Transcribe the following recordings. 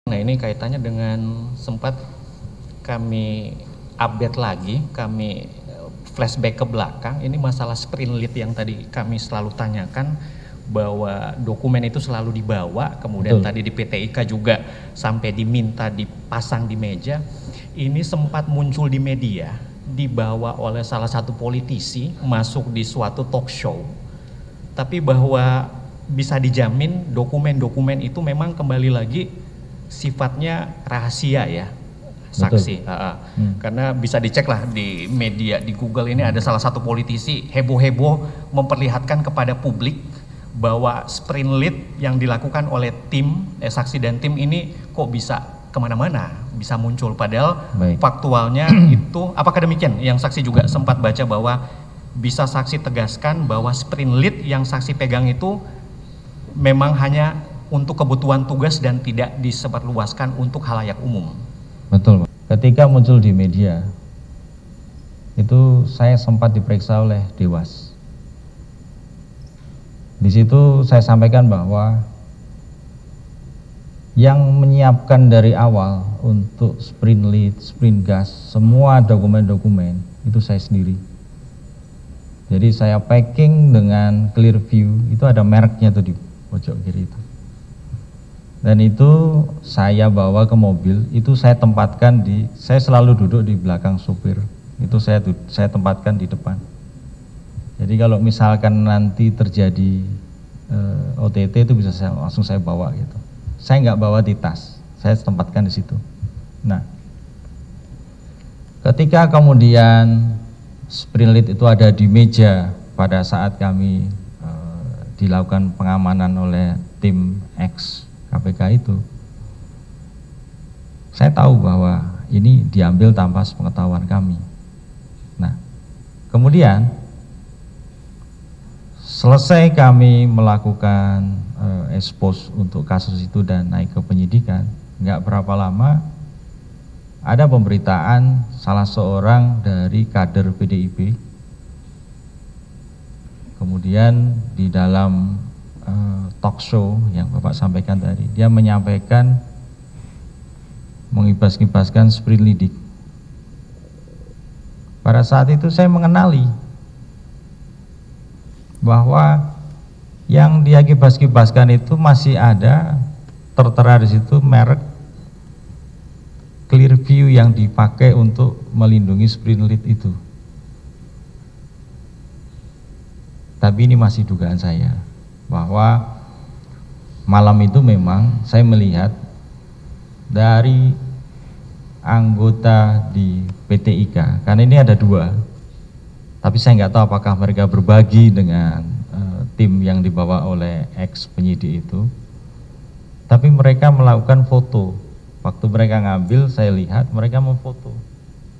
Nah, ini kaitannya dengan sempat kami update lagi, kami flashback ke belakang. Ini masalah sprint lead yang tadi kami selalu tanyakan, bahwa dokumen itu selalu dibawa, kemudian Betul. tadi di PT IKA juga sampai diminta dipasang di meja. Ini sempat muncul di media, dibawa oleh salah satu politisi masuk di suatu talk show, tapi bahwa bisa dijamin dokumen-dokumen itu memang kembali lagi sifatnya rahasia ya, saksi. Karena bisa dicek lah di media, di Google ini ada salah satu politisi heboh-heboh memperlihatkan kepada publik bahwa sprint lead yang dilakukan oleh tim, saksi dan tim ini kok bisa kemana-mana, bisa muncul, padahal faktualnya itu, apakah demikian yang saksi juga sempat baca, bahwa bisa saksi tegaskan bahwa sprint lead yang saksi pegang itu memang hanya untuk kebutuhan tugas dan tidak disebarluaskan untuk halayak umum? Betul. Ketika muncul di media, itu saya sempat diperiksa oleh Dewas. Di situ saya sampaikan bahwa yang menyiapkan dari awal untuk sprint lead, sprint gas, semua dokumen-dokumen itu saya sendiri. Jadi saya packing dengan Clearview, itu ada mereknya tuh di pojok kiri itu. Dan itu saya bawa ke mobil, itu saya tempatkan saya selalu duduk di belakang supir, itu saya tempatkan di depan. Jadi kalau misalkan nanti terjadi OTT itu bisa langsung saya bawa gitu. Saya nggak bawa di tas, saya tempatkan di situ. Nah, ketika kemudian sprint lead itu ada di meja pada saat kami dilakukan pengamanan oleh tim X KPK itu, saya tahu bahwa ini diambil tanpa sepengetahuan kami. Nah, kemudian selesai kami melakukan expose untuk kasus itu dan naik ke penyidikan, nggak berapa lama ada pemberitaan salah seorang dari kader PDIP, kemudian di dalam talk show yang Bapak sampaikan tadi, dia menyampaikan mengibas-ibaskan sprint leading. Pada saat itu saya mengenali bahwa yang dia kibas-kibaskan itu masih ada tertera di situ merek Clearview yang dipakai untuk melindungi sprint lead itu. Tapi ini masih dugaan saya, bahwa malam itu memang saya melihat dari anggota di PT IKA, karena ini ada dua, tapi saya nggak tahu apakah mereka berbagi dengan tim yang dibawa oleh ex penyidik itu, tapi mereka melakukan foto. Waktu mereka ngambil, saya lihat mereka memfoto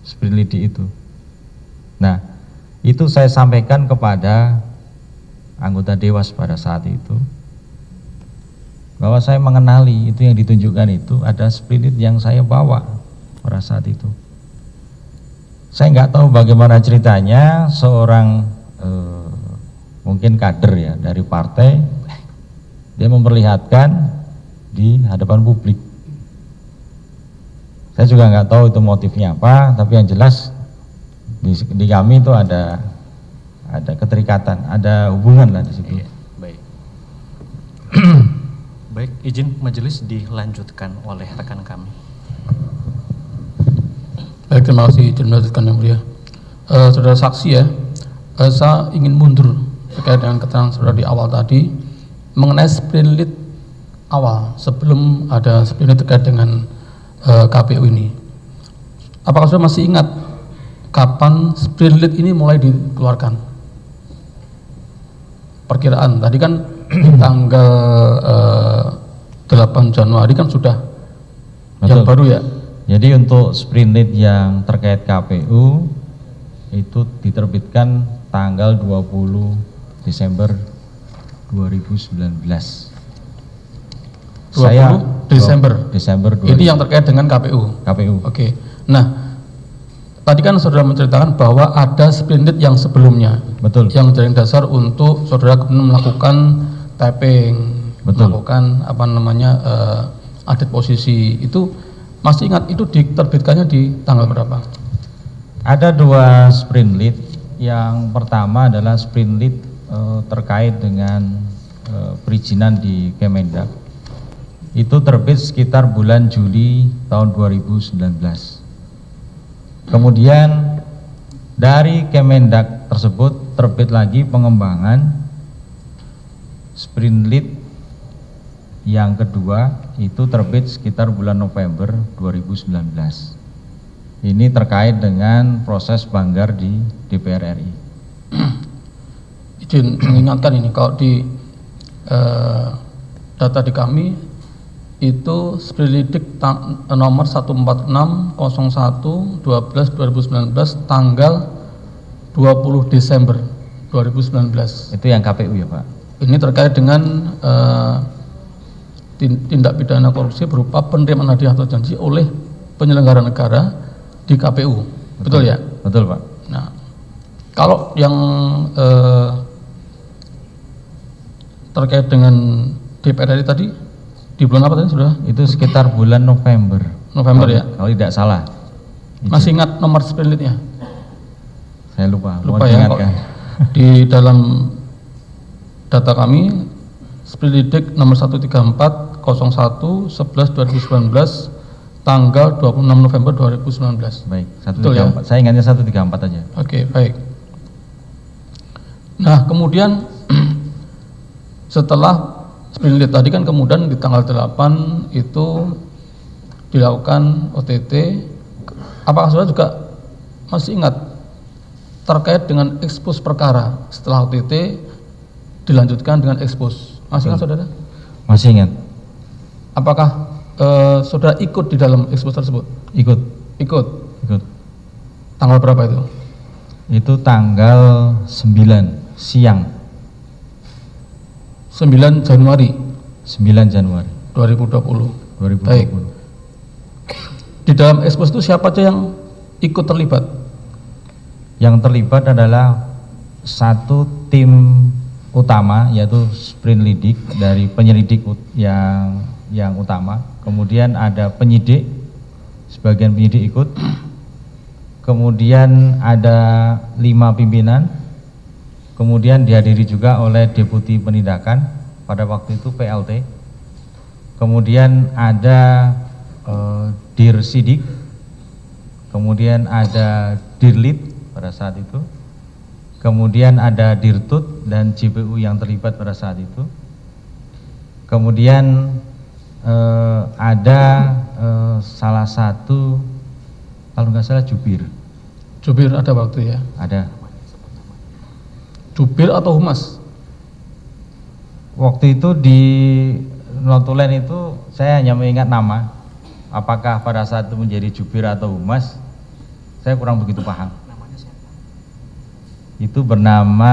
sprint lead itu. Nah, itu saya sampaikan kepada anggota Dewas pada saat itu, bahwa saya mengenali itu yang ditunjukkan itu ada sprint lead yang saya bawa pada saat itu. Saya nggak tahu bagaimana ceritanya seorang mungkin kader ya dari partai, dia memperlihatkan di hadapan publik. Saya juga nggak tahu itu motifnya apa, tapi yang jelas di kami itu ada keterikatan, ada hubungan lah di situ. Iya, baik. Baik, izin majelis dilanjutkan oleh rekan kami. Baik, terima kasih izin melanjutkan yang mulia. Saudara saksi ya, saya ingin mundur terkait dengan keterangan saudara di awal tadi mengenai sprint lead awal sebelum ada sprint lead terkait dengan KPU ini. Apakah saudara masih ingat kapan sprint lead ini mulai dikeluarkan? Perkiraan tadi kan tanggal 8 Januari kan sudah. Betul. Yang baru ya. Jadi untuk sprint lead yang terkait KPU itu diterbitkan tanggal 20 Desember 2019. 20 Desember 20. Ini yang terkait dengan KPU. Oke. Nah, tadi kan saudara menceritakan bahwa ada sprint lead yang sebelumnya. Betul. Yang menjadi dasar untuk saudara melakukan tapping, betul, melakukan apa namanya audit posisi itu, masih ingat itu diterbitkannya di tanggal berapa? Ada 2 sprint lead. Yang pertama adalah sprint lead terkait dengan perizinan di Kemendak. Itu terbit sekitar bulan Juli tahun 2019. Kemudian dari Kemendak tersebut terbit lagi pengembangan sprint lead yang kedua, itu terbit sekitar bulan November 2019. Ini terkait dengan proses banggar di DPR RI. Izin mengingatkan ini, kalau di data di kami itu Sprilidik nomor 14601/12/2019 tanggal 20 Desember 2019. Itu yang KPU ya Pak? Ini terkait dengan tindak pidana korupsi berupa penerimaan hadiah atau janji oleh penyelenggara negara di KPU. Betul ya? Betul Pak. Nah, kalau yang terkait dengan DPR RI tadi di bulan apa tadi sudah? Itu sekitar bulan November. November ya? Kalau tidak salah. Masih ingat nomor sprintnya? Saya lupa. Lupa ya. Di dalam data kami Sprilidik nomor 13401/11/2019 tanggal 26 November 2019. Baik, 134. Ya? Saya ingatnya 134 aja. Oke, baik. Nah, kemudian setelah sprint lead tadi kan kemudian di tanggal 8 itu dilakukan OTT. Apakah saudara juga masih ingat terkait dengan ekspos perkara setelah OTT dilanjutkan dengan ekspos? Masih ingat saudara? Masih ingat. Apakah saudara ikut di dalam ekspos tersebut? Ikut. Ikut. Ikut. Tanggal berapa itu? Itu tanggal 9 siang. 9 Januari 9 Januari 2020. 2020. Baik. Di dalam ekspos itu siapa aja yang ikut terlibat? Yang terlibat adalah satu tim utama, yaitu sprint lidik dari penyelidik yang utama. Kemudian ada penyidik, sebagian penyidik ikut. Kemudian ada 5 pimpinan. Kemudian dihadiri juga oleh deputi penindakan, pada waktu itu PLT. Kemudian ada dir sidik. Kemudian ada dirlit pada saat itu. Kemudian ada dirtut dan JPU yang terlibat pada saat itu. Kemudian ada salah satu, kalau nggak salah jubir. Jubir ada waktu ya? Ada. Jubir atau humas? Waktu itu di notulen itu saya hanya mengingat nama. Apakah pada saat itu menjadi jubir atau humas, saya kurang begitu paham. Itu bernama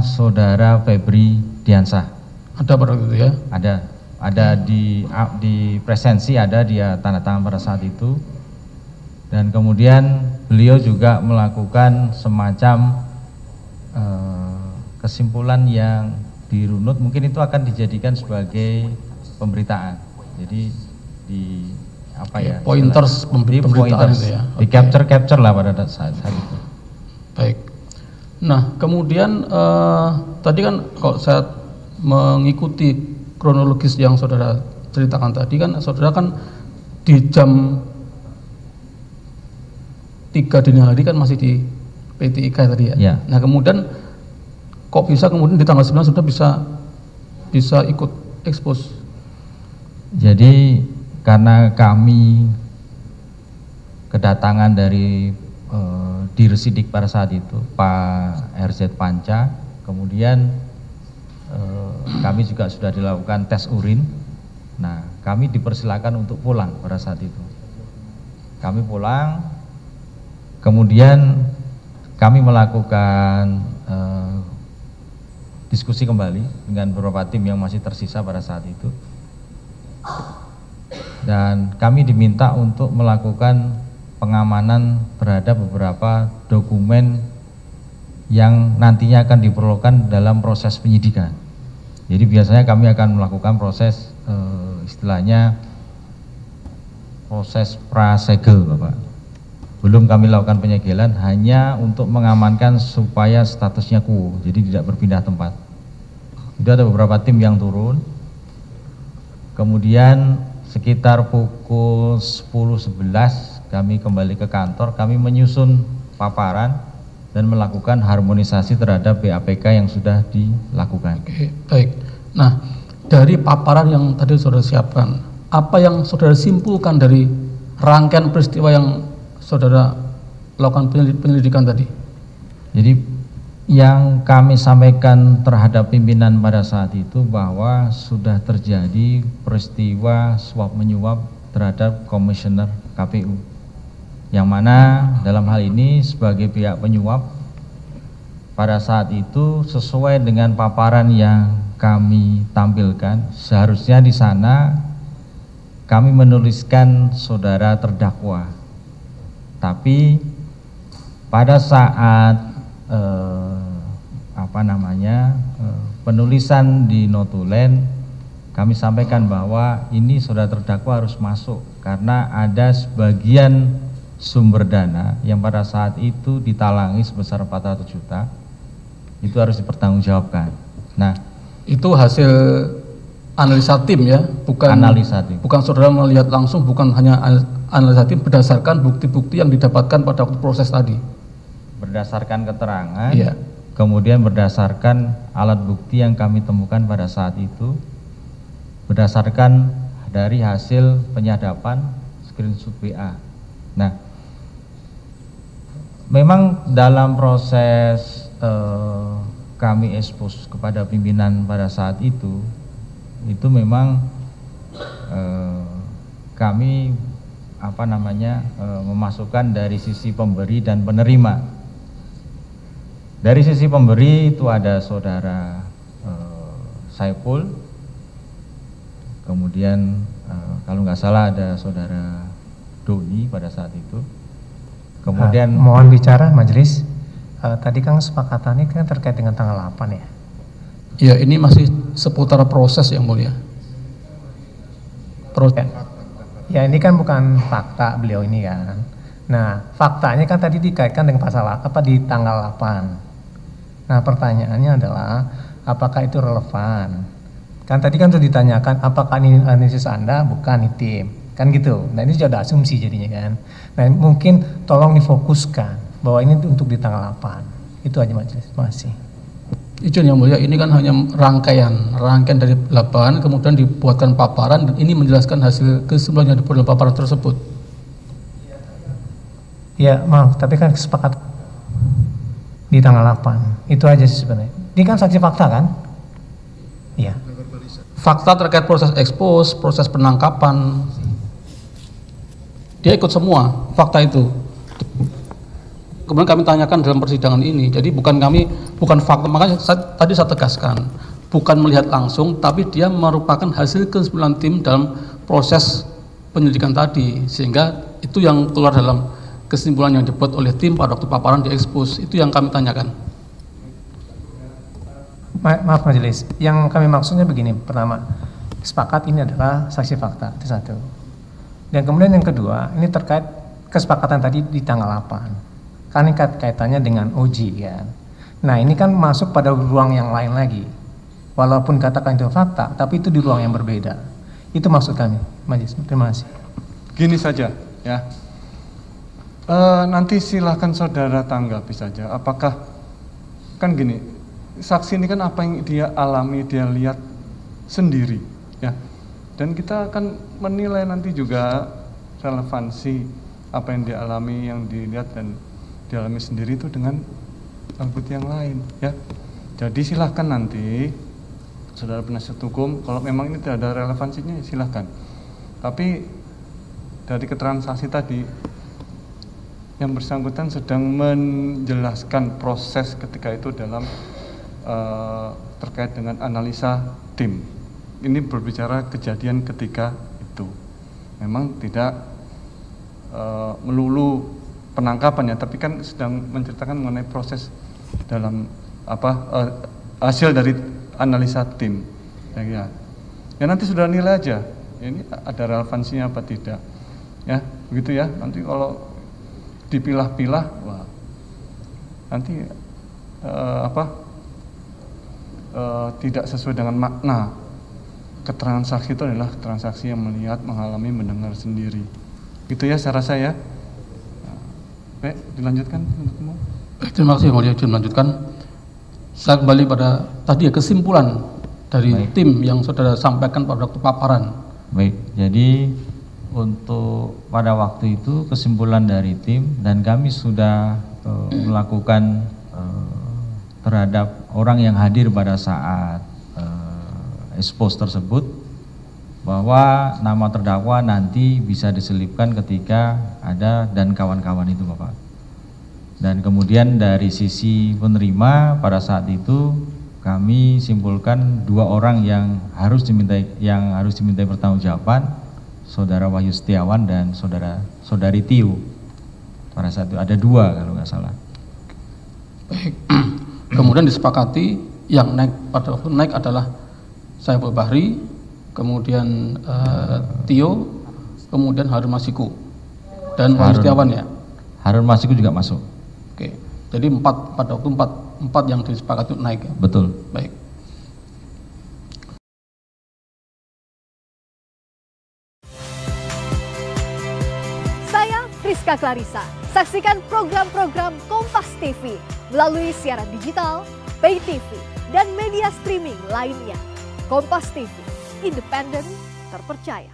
saudara Febri Diansah. Ada pada waktu itu ya? Ada di presensi, ada dia tanda tangan pada saat itu. Dan kemudian beliau juga melakukan semacam kesimpulan yang dirunut, mungkin itu akan dijadikan sebagai pemberitaan. Jadi di apa ya? Pointers pemberitaan itu ya. Di capture lah pada saat itu. Baik. Nah, kemudian tadi kan kalau saya mengikuti kronologis yang saudara ceritakan tadi kan, saudara kan di jam 3 dini hari kan masih di PT IKA tadi ya. Ya. Nah, kemudian kok bisa kemudian di tanggal 9 sudah bisa ikut ekspos? Jadi karena kami kedatangan dari Dirsidik pada saat itu, Pak RZ Panca, kemudian kami juga sudah dilakukan tes urin. Nah, kami dipersilakan untuk pulang pada saat itu. Kami pulang, kemudian kami melakukan diskusi kembali dengan beberapa tim yang masih tersisa pada saat itu. Dan kami diminta untuk melakukan pengamanan terhadap beberapa dokumen yang nantinya akan diperlukan dalam proses penyidikan. Jadi biasanya kami akan melakukan proses istilahnya proses prasegel, Bapak. Belum kami lakukan penyegelan, hanya untuk mengamankan supaya statusnya quo, jadi tidak berpindah tempat. Itu ada beberapa tim yang turun. Kemudian sekitar pukul 10.11 kami kembali ke kantor, kami menyusun paparan dan melakukan harmonisasi terhadap BAPK yang sudah dilakukan. Oke, baik. Nah, dari paparan yang tadi saudara siapkan, apa yang saudara simpulkan dari rangkaian peristiwa yang saudara lakukan penyelidikan tadi? Jadi yang kami sampaikan terhadap pimpinan pada saat itu bahwa sudah terjadi peristiwa suap menyuap terhadap komisioner KPU, yang mana dalam hal ini sebagai pihak penyuap pada saat itu sesuai dengan paparan yang kami tampilkan, seharusnya di sana kami menuliskan saudara terdakwa, tapi pada saat penulisan di notulen kami sampaikan bahwa ini saudara terdakwa harus masuk karena ada sebagian sumber dana yang pada saat itu ditalangi sebesar 400 juta, itu harus dipertanggungjawabkan. Nah, itu hasil analisa tim ya, bukan analisa tim. Bukan saudara melihat langsung, bukan hanya analisa tim berdasarkan bukti-bukti yang didapatkan pada waktu proses tadi. Berdasarkan keterangan, iya. Kemudian berdasarkan alat bukti yang kami temukan pada saat itu, berdasarkan dari hasil penyadapan screenshot WA. Nah, memang dalam proses kami expose kepada pimpinan pada saat itu memang kami memasukkan dari sisi pemberi dan penerima. Dari sisi pemberi itu ada saudara Saiful, kemudian kalau nggak salah ada saudara Doni pada saat itu. Kemudian mohon bicara majelis. Tadi kan kesepakatannya kan terkait dengan tanggal 8 ya? Ya, ini masih seputar proses yang mulia. Proses. Ya, ini kan bukan fakta beliau ini kan. Nah, faktanya kan tadi dikaitkan dengan pasal di tanggal 8. Nah, pertanyaannya adalah apakah itu relevan? Kan tadi kan sudah ditanyakan apakah ini analisis Anda, bukan ini tim. Kan gitu. Nah, ini sudah ada asumsi jadinya kan. Nah, mungkin tolong difokuskan bahwa ini untuk di tanggal 8. Itu aja majelis. Terima kasih. Izin yang mulia, ini kan hanya rangkaian dari 8, kemudian dibuatkan paparan dan ini menjelaskan hasil kesimpulan yang dibuat dalam paparan tersebut. Ya, maaf, tapi kan kesepakatan di tanggal 8. Itu aja sih sebenarnya. Ini kan saksi fakta kan? Iya. Fakta terkait proses ekspos, proses penangkapan, dia ikut semua fakta itu. Kemudian kami tanyakan dalam persidangan ini, jadi bukan fakta, makanya tadi saya tegaskan, bukan melihat langsung, tapi dia merupakan hasil kesimpulan tim dalam proses penyelidikan tadi, sehingga itu yang keluar dalam kesimpulan yang dibuat oleh tim pada waktu paparan diekspos, itu yang kami tanyakan. Maaf majelis, yang kami maksudnya begini, pertama, sepakat ini adalah saksi fakta, itu satu. Dan kemudian yang kedua, ini terkait kesepakatan tadi di tanggal 8. Kan ini kaitannya dengan uji kan. Nah, ini kan masuk pada ruang yang lain lagi. Walaupun katakan itu fakta, tapi itu di ruang yang berbeda. Itu maksud kami, majelis. Terima kasih. Gini saja, ya. Nanti silahkan saudara tanggapi saja. Apakah kan gini, saksi ini kan apa yang dia alami, dia lihat sendiri, ya. Dan kita akan menilai nanti juga relevansi apa yang dia alami, yang dilihat dan dialami sendiri itu dengan alat bukti yang lain, ya. Jadi silahkan nanti saudara penasihat hukum, kalau memang ini tidak ada relevansinya silahkan. Tapi dari keterangan saksi tadi, yang bersangkutan sedang menjelaskan proses ketika itu dalam terkait dengan analisa tim. Ini berbicara kejadian ketika itu. Memang tidak melulu penangkapan ya, tapi kan sedang menceritakan mengenai proses dalam hasil dari analisa tim. Ya nanti sudah nilai aja. Ini ada relevansinya apa tidak. Ya, begitu ya. Nanti kalau dipilah-pilah, wah, nanti tidak sesuai dengan makna. Keterangan saksi itu adalah transaksi yang melihat, mengalami, mendengar sendiri. Gitu ya saya rasa ya. Baik, dilanjutkan untukmu. Terima kasih Yang Mulia, dilanjutkan. Saya kembali pada tadi ya, kesimpulan dari tim yang saudara sampaikan pada waktu paparan. Baik, jadi untuk pada waktu itu kesimpulan dari tim dan kami sudah melakukan terhadap orang yang hadir pada saat expose tersebut, bahwa nama terdakwa nanti bisa diselipkan ketika ada dan kawan-kawan itu Bapak. Dan kemudian dari sisi penerima pada saat itu kami simpulkan 2 orang yang harus dimintai pertanggungjawaban, Saudara Wahyu Setiawan dan Saudari Tio. Pada saat itu ada 2 kalau nggak salah. Baik. Kemudian disepakati yang naik pada waktu naik adalah Saiful Bahri, kemudian Tio, kemudian Harun Masiku dan Wahyu Setiawan ya. Harun Masiku juga masuk. Oke, jadi 4 pada waktu 4 yang disepakati naik ya. Betul. Baik. Saya Priska Clarissa. Saksikan program-program Kompas TV melalui siaran digital, pay TV, dan media streaming lainnya. Kompas TV, independen, terpercaya.